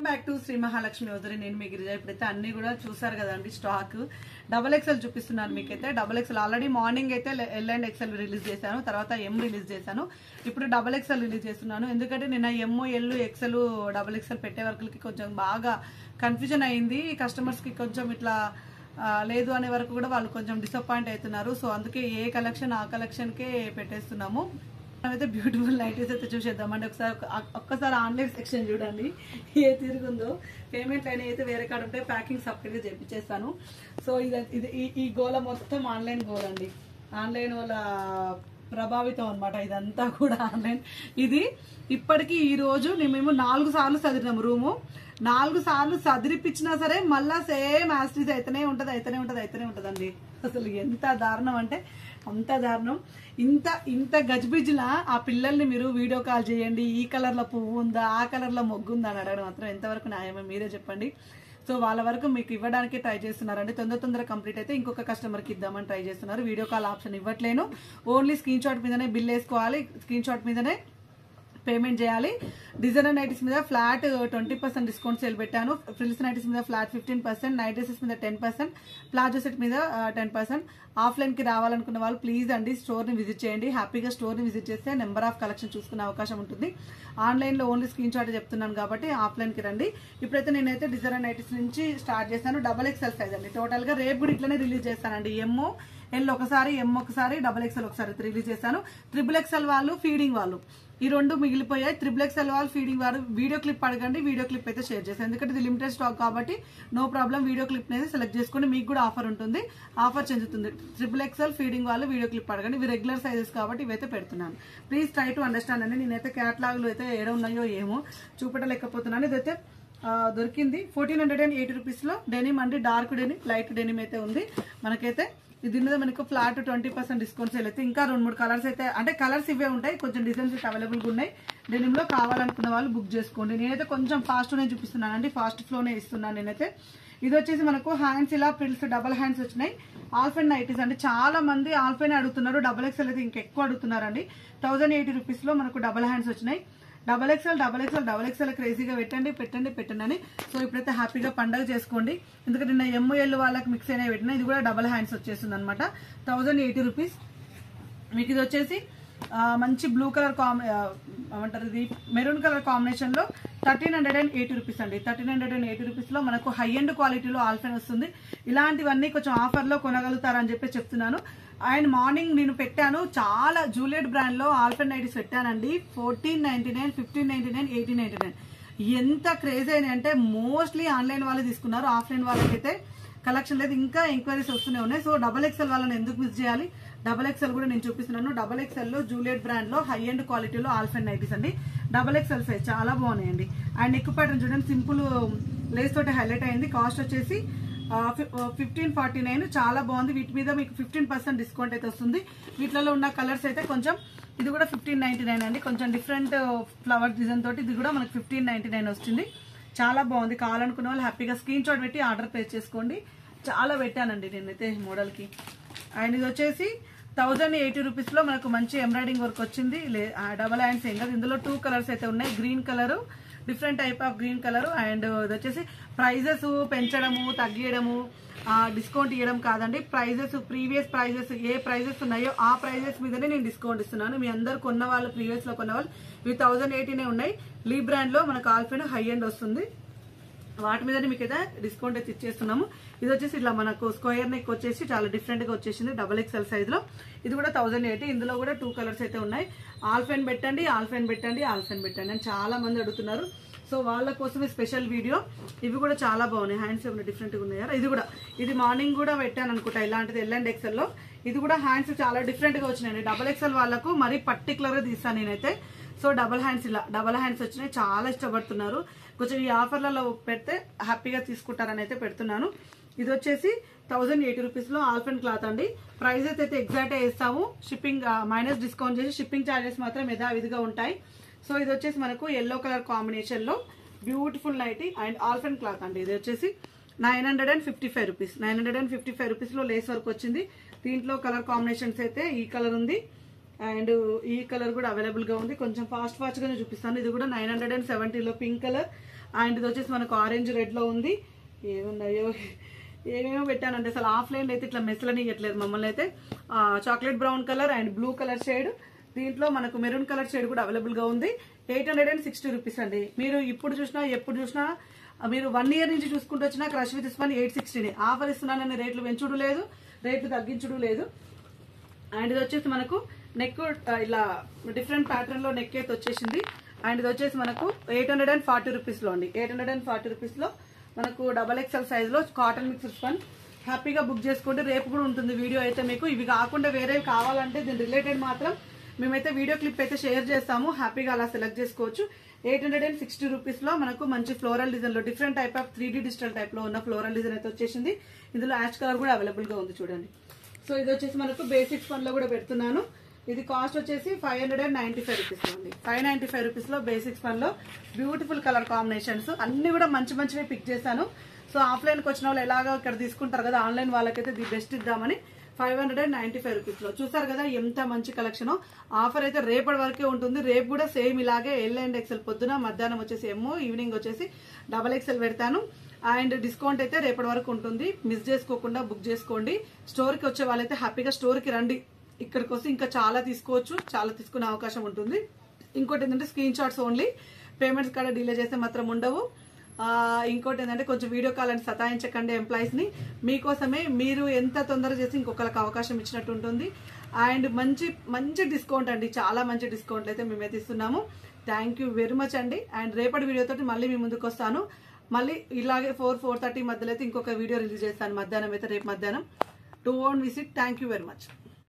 Back to Shri Mahalakshmi వదిలి నేను మీ గిరిజ. ఇప్పుడైతే అన్ని కూడా చూసారు కదండి. స్టాక్ XXL చూపిస్తున్నాను మీకైతే. XXL ఆల్రెడీ మార్నింగ్ అయితే L and XL రిలీజ్ చేశాను, తర్వాత M రిలీజ్ చేశాను. ఇప్పుడు XXL రిలీజ్ చేస్తున్నాను. ఎందుకంటే నిన్న M, L, XL, XXL పెట్టే వరకులకి కొంచెం బాగా కన్ఫ్యూజన్ అయింది. కస్టమర్స్ కి కొంచెం ఇట్లా లేదు అనే వరకు కూడా వాళ్ళు కొంచెం డిసప్పాయింట్ అవుతున్నారు. సో అందుకే ఏ కలెక్షన్ ఆ కలెక్షన్ కే పెట్టేస్తున్నాము. అయితే బ్యూటిఫుల్ నైటీస్ అయితే చూసేద్దామండి. ఒక్కసారి ఆన్లైన్ సెక్షన్ చూడండి ఏ తిరుగుందో. పేమెంట్ లైన్ అయితే వేరే కాడ ఉంటే ప్యాకింగ్ సపరేట్ గా చేపించేస్తాను. సో ఇది ఈ గోల మొత్తం ఆన్లైన్ గోల్ అండి. ఆన్లైన్ వల్ల ప్రభావితం అనమాట ఇదంతా కూడా ఆన్లైన్. ఇది ఇప్పటికీ ఈ రోజు మేము 4 సార్లు చదివినాము. రూము 4 సార్లు చదిరిపించినా సరే మళ్ళా సేమ్ యాస్టీస్ అయితేనే ఉంటదండి. అసలు ఎంత దారుణం అంటే అంత దారుణం. ఇంత గజిబిజిలా ఆ పిల్లల్ని మీరు వీడియో కాల్ చేయండి, ఈ కలర్ లో పువ్వు ఉందా, ఆ కలర్ లో మొగ్గు ఉందా అని అడగడం మాత్రం ఎంతవరకు న్యాయమే మీరే చెప్పండి. సో వాళ్ళ వరకు మీకు ఇవ్వడానికి ట్రై చేస్తున్నారండి. తొందర కంప్లీట్ అయితే ఇంకొక కస్టమర్ కి ఇద్దామని ట్రై చేస్తున్నారు. వీడియో కాల్ ఆప్షన్ ఇవ్వట్లేను. ఓన్లీ స్క్రీన్ షాట్ మీదనే బిల్ వేసుకోవాలి, స్క్రీన్ షాట్ మీదనే పేమెంట్ చేయాలి. డిజైనర్ నైటీస్ మీద ఫ్లాట్ 20% డిస్కౌంట్ సేల్ పెట్టాను. ఫ్రిల్స్ నైటీస్ మీద ఫ్లాట్ 15%, నైట్ డ్రెసెస్ మీద 10%, ప్లాజో సెట్ మీద 10%. ఆఫ్లైన్ కి రావాలనుకున్న వాళ్ళు ప్లీజ్ అండి స్టోర్ ని విజిట్ చేయండి. హ్యాపీగా స్టోర్ ని విజిట్ చేస్తే నెంబర్ ఆఫ్ కలెక్షన్ చూసుకునే అవకాశం ఉంటుంది. ఆన్లైన్ లో ఓన్లీ స్క్రీన్ షాట్ చెప్తున్నాను కాబట్టి ఆఫ్లైన్ కి రండి. ఇప్పుడైతే నేనైతే డిజైనర్ నైటీస్ నుంచి స్టార్ట్ చేశాను. XXL సైజ్ అండి. టోటల్ గా రేపు కూడా ఇట్లనే రిలీజ్ చేస్తానండి. L ఒకసారి, M ఒకసారి, XXL ఒకసారి రిలీజ్ చేశాను. XXL వాళ్ళు ఫీడింగ్ వాళ్ళు ఈ రెండు మిగిలిపోయాయి. XXL వాళ్ళు ఫీడింగ్ వారు వీడియో క్లిప్ అడగండి, వీడియో క్లిప్ అయితే షేర్ చేస్తాను. ఎందుకంటే ఇది లిమిటెడ్ స్టాక్ కాబట్టి నో ప్రాబ్లం. వీడియో క్లిప్ అనేది సెలెక్ట్ చేసుకోండి, మీకు కూడా ఆఫర్ ఉంటుంది, ఆఫర్ చెందుతుంది. XXL ఫీడింగ్ వాళ్ళు వీడియో క్లిప్ అడగండి. ఇవి రెగ్యులర్ సైజెస్ కాబట్టి ఇవైతే పెడుతున్నాను. ప్లీజ్ ట్రై టు అండర్స్టాండ్ అండి. నేనైతే క్యాటలాగ్ లో అయితే ఏడ ఉన్నాయో ఏమో చూపెట్టలేకపోతున్నాను. ఇదైతే దొరికింది 1480 రూపీస్ లో. డెనిమ్ అండి, డార్క్ డెనిమ్, లైట్ డెనిమ్ అయితే ఉంది మనకైతే. దీని మీద మనకు ఫ్లాట్ 20% డిస్కౌంట్ సేల్ అయితే ఇంకా 2-3 కలర్స్ అయితే, అంటే కలర్స్ ఇవే ఉంటాయి, కొంచెం డిజైన్స్ అయితే అవైలబుల్ గా ఉన్నాయి. డెనిమ్ లో కావాలనుకున్న వాళ్ళు బుక్ చేసుకోండి. నేనైతే కొంచెం ఫాస్ట్ నే చూపిస్తున్నాను అండి, ఫాస్ట్ ఫ్లో నే ఇస్తున్నాను నేనైతే. ఇది వచ్చేసి మనకు హ్యాండ్స్ ఇలా ప్రిల్స్ డబల్ హ్యాండ్స్ వచ్చినాయి. ఆల్ఫైన్ నైటీస్ అండి. చాలా మంది ఆల్ఫైన్ అడుగుతున్నారు. XXL అయితే ఇంకెక్కువ అడుగుతున్నారండి. 1080 రూపీస్ లో మనకు డబల్ హ్యాండ్స్ వచ్చినాయి. XXL క్రేజీగా పెట్టండి అని. సో ఇప్పుడైతే హ్యాపీగా పండగ చేసుకోండి. ఎందుకంటే నా M, L వాళ్ళకి మిక్స్ అయినా పెట్టినా. ఇది కూడా డబల్ హ్యాండ్స్ వచ్చేస్తుంది అనమాట. 1080 రూపీస్. మీకు ఇది వచ్చేసి మంచి బ్లూ కలర్ ఏమంటారు, ఇది మెరూన్ కలర్ కాంబినేషన్ లో 1380 రూపీస్ అండి. 1380 రూపీస్ లో మనకు హై ఎండ్ క్వాలిటీలో ఆల్ఫైన్ వస్తుంది. ఇలాంటివన్నీ కొంచెం ఆఫర్ లో కొనగలుగుతారని చెప్పి చెప్తున్నాను. అండ్ మార్నింగ్ నేను పెట్టాను చాలా జూలియట్ బ్రాండ్ లో ఆల్ఫైన్ నైటీస్ పెట్టానండి. 1499, 1599, 1899. ఎంత క్రేజ్ అయినాయి అంటే మోస్ట్లీ ఆన్లైన్ వాళ్ళు తీసుకున్నారు. ఆఫ్లైన్ వాళ్ళకైతే కలెక్షన్ లేదు, ఇంకా ఎంక్వైరీస్ వస్తూనే ఉన్నాయి. సో XXL వాళ్ళని ఎందుకు మిస్ చేయాలి. XXL కూడా నేను చూపిస్తున్నాను. XXL లో జూలియట్ బ్రాండ్ లో హై ఎండ్ క్వాలిటీలో ఆల్ఫైన్ నైటీస్ అండి. XXL సైజ్ చాలా బాగున్నాయండి. అండ్ నెక్ ప్యాటర్న్ చూడండి, సింపుల్ లేస్ తోటి హైలైట్ అయింది. కాస్ట్ వచ్చేసి 1549. చాలా బాగుంది. వీటి మీద మీకు 15% డిస్కౌంట్ అయితే వస్తుంది. వీటిలో ఉన్న కలర్స్ అయితే కొంచెం, ఇది కూడా 1599 అండి. కొంచెం డిఫరెంట్ ఫ్లవర్ డిజైన్ తోటి ఇది కూడా మనకు 1599 వస్తుంది. చాలా బాగుంది. కావాలనుకున్న వాళ్ళు హ్యాపీగా స్క్రీన్ షాట్ పెట్టి ఆర్డర్ ప్లేస్ చేసుకోండి. చాలా పెట్టానండి నేనైతే మోడల్ కి. అండ్ ఇది వచ్చేసి 1080 రూపీస్ లో మనకు మంచి ఎంబ్రాయిడింగ్ వర్క్ వచ్చింది. డబల్ హ్యాండ్స్ ఏం కాదు. ఇందులో 2 కలర్స్ అయితే ఉన్నాయి. Green colour, different type of green colour. And ఇది వచ్చేసి ప్రైజెస్ పెంచడము, తగ్గియడము, డిస్కౌంట్ ఇవ్వడం కాదండి. ప్రైజెస్ ప్రీవియస్ ప్రైజెస్ ఏ ప్రైజెస్ ఉన్నాయో ఆ ప్రైజెస్ మీదనే నేను డిస్కౌంట్ ఇస్తున్నాను. మీ అందరు కొన్న వాళ్ళు, ప్రీవియస్ లో కొన్న వాళ్ళు, ఇవి 1080 ఉన్నాయి. లీ బ్రాండ్ లో మనకు ఆల్ఫైన్ హై ఎండ్ వస్తుంది. వాటి మీద మీకైతే డిస్కౌంట్ అయితే ఇచ్చేస్తున్నాము. ఇది వచ్చేసి ఇట్లా మనకు స్క్వేర్ నెక్ వచ్చేసి చాలా డిఫరెంట్ గా వచ్చేసింది. XXL సైజ్ లో. ఇది కూడా 1080. ఇందులో కూడా 2 కలర్స్ అయితే ఉన్నాయి. ఆల్ఫైన్ పెట్టండి అని చాలా మంది అడుగుతున్నారు. సో వాళ్ళ కోసమే స్పెషల్ వీడియో. ఇవి కూడా చాలా బాగున్నాయి. హ్యాండ్స్ ఏమైనా డిఫరెంట్ గా ఉన్నాయి. ఇది మార్నింగ్ కూడా పెట్టాను అనుకుంటా. ఇలాంటిది L and XL లో. ఇది కూడా హ్యాండ్స్ చాలా డిఫరెంట్ గా వచ్చినాయి. XXL వాళ్ళకు మరీ పర్టికులర్ గా తీస్తాను నేనైతే. సో డబల్ హ్యాండ్స్ వచ్చినాయి. చాలా ఇష్టపడుతున్నారు. కొంచెం ఈ ఆఫర్లలో పెడితే హ్యాపీగా తీసుకుంటారని అయితే పెడుతున్నాను. ఇది వచ్చేసి 1080 రూపీస్ లో ఆల్ఫైన్ క్లాత్ అండి. ప్రైజెస్ అయితే ఎగ్జాక్ట్ ఇస్తాము. షిప్పింగ్ మైనస్ డిస్కౌంట్ చేసి షిప్పింగ్ ఛార్జెస్ మాత్రం యథావిధిగా ఉంటాయి. సో ఇది వచ్చేసి మనకు ఎల్లో కలర్ కాంబినేషన్ లో beautiful nightie and alpine cloth అండి. ఇది వచ్చేసి 955 రూపీస్. 955 రూపీస్ లో లేస్ వర్క్ వచ్చింది. దీంట్లో కలర్ కాంబినేషన్స్ అయితే ఈ కలర్ ఉంది అండ్ ఈ కలర్ కూడా అవైలబుల్ గా ఉంది. కొంచెం ఫాస్ట్ గానే చూపిస్తాను. ఇది కూడా 970 లో పింక్ కలర్ అండ్ ఇది వచ్చేసి మనకు ఆరెంజ్ రెడ్లో ఉంది. ఏమున్నాయో ఏమేమో పెట్టానంటే అసలు ఆఫ్లైన్లో అయితే ఇట్లా మెస్లని ఇవ్వట్లేదు మమ్మల్ని అయితే. Chocolate brown colour and blue colour shade, దీంట్లో మనకు మెరూన్ కలర్ షేడ్ కూడా అవైలబుల్గా ఉంది. 860 రూపీస్ అండి. మీరు ఇప్పుడు చూసినా ఎప్పుడు చూసినా మీరు 1 ఇయర్ నుంచి చూసుకుంటూ వచ్చినా క్రష్ విత్ స్పన్ 860 ఆఫర్ ఇస్తున్నానని రేట్లు పెంచుడు లేదు, రేట్లు తగ్గించడం లేదు. అండ్ ఇది వచ్చేసి మనకు నెక్ ఇలా డిఫరెంట్ ప్యాటర్న్ లో నెక్ అయితే వచ్చేసింది. అండ్ ఇది వచ్చేసి మనకు 840 రూపీస్ లో అండి. 840 రూపీస్ లో మనకు XXL సైజ్ లో కాటన్ మిక్స్డ్ స్పన్. హ్యాపీగా బుక్ చేసుకోండి. రేపు కూడా ఉంటుంది వీడియో అయితే మీకు. ఇవి కాకుండా వేరే కావాలంటే దీని రిలేటెడ్ మాత్రం మేమైతే వీడియో క్లిప్ అయితే షేర్ చేస్తాము. హ్యాపీగా అలా సెలెక్ట్ చేసుకోవచ్చు. 860 రూపీస్ లో మనకు మంచి ఫ్లోరల్ డిజైన్ లో different type of 3D digital type లో ఉన్న ఫ్లోరల్ డిజైన్ అయితే వచ్చేసింది. ఇందులో యాష్ కలర్ కూడా అవైలబుల్ గా ఉంది చూడండి. సో ఇది వచ్చేసి మనకు బేసిక్ స్పన్ లో కూడా పెడుతున్నాను. ఇది కాస్ట్ వచ్చేసి 595 రూపీస్ లో ఉంది. 595 రూపీస్ లో బేసిక్ స్పన్ లో బ్యూటిఫుల్ కలర్ కాంబినేషన్స్ అన్ని కూడా మంచి మంచివి పిక్ చేశాను. సో ఆఫ్లైన్ కి వచ్చిన వాళ్ళు ఎలాగో ఇక్కడ తీసుకుంటారు కదా, ఆన్లైన్ వాళ్ళకైతే ది బెస్ట్ ఇద్దామని 595 రూపీస్ లో చూసారు కదా ఎంత మంచి కలెక్షన్. ఆఫర్ అయితే రేపటి వరకే ఉంటుంది. రేపు కూడా సేమ్ ఇలాగే L and XL పొద్దున, మధ్యాహ్నం వచ్చేసి M, ఈవినింగ్ వచ్చేసి XXL పెడతాను. అండ్ డిస్కౌంట్ అయితే రేపటి వరకు ఉంటుంది. మిస్ చేసుకోకుండా బుక్ చేసుకోండి. స్టోర్ కి వచ్చే వాళ్ళైతే హ్యాపీగా స్టోర్ కి రండి. ఇక్కడికి వస్తే ఇంకా చాలా తీసుకోవచ్చు, చాలా తీసుకునే అవకాశం ఉంటుంది. ఇంకోటి ఏంటంటే స్క్రీన్ షాట్స్ ఓన్లీ, పేమెంట్స్ కూడా డిలే చేస్తే మాత్రం ఉండవు. ఇంకోటి ఏంటంటే కొంచెం వీడియో కాల్ అని సతాయించకండి ఎంప్లాయీస్ ని. మీకోసమే మీరు ఎంత తొందరగా చేసి ఇంకొకరికి అవకాశం ఇచ్చినట్టు ఉంటుంది. అండ్ మంచి మంచి డిస్కౌంట్ అండి, చాలా మంచి డిస్కౌంట్ అయితే మేమైతే ఇస్తున్నాము. థ్యాంక్ యూ వెరీ మచ్ అండి. అండ్ రేపటి వీడియోతో మళ్ళీ మీ ముందుకు వస్తాను. మళ్ళీ ఇలాగే 4-4:30 మధ్యలో అయితే ఇంకొక వీడియో రిలీజ్ చేస్తాను మధ్యాహ్నం అయితే, రేపు మధ్యాహ్నం. To own visit. Thank you very much.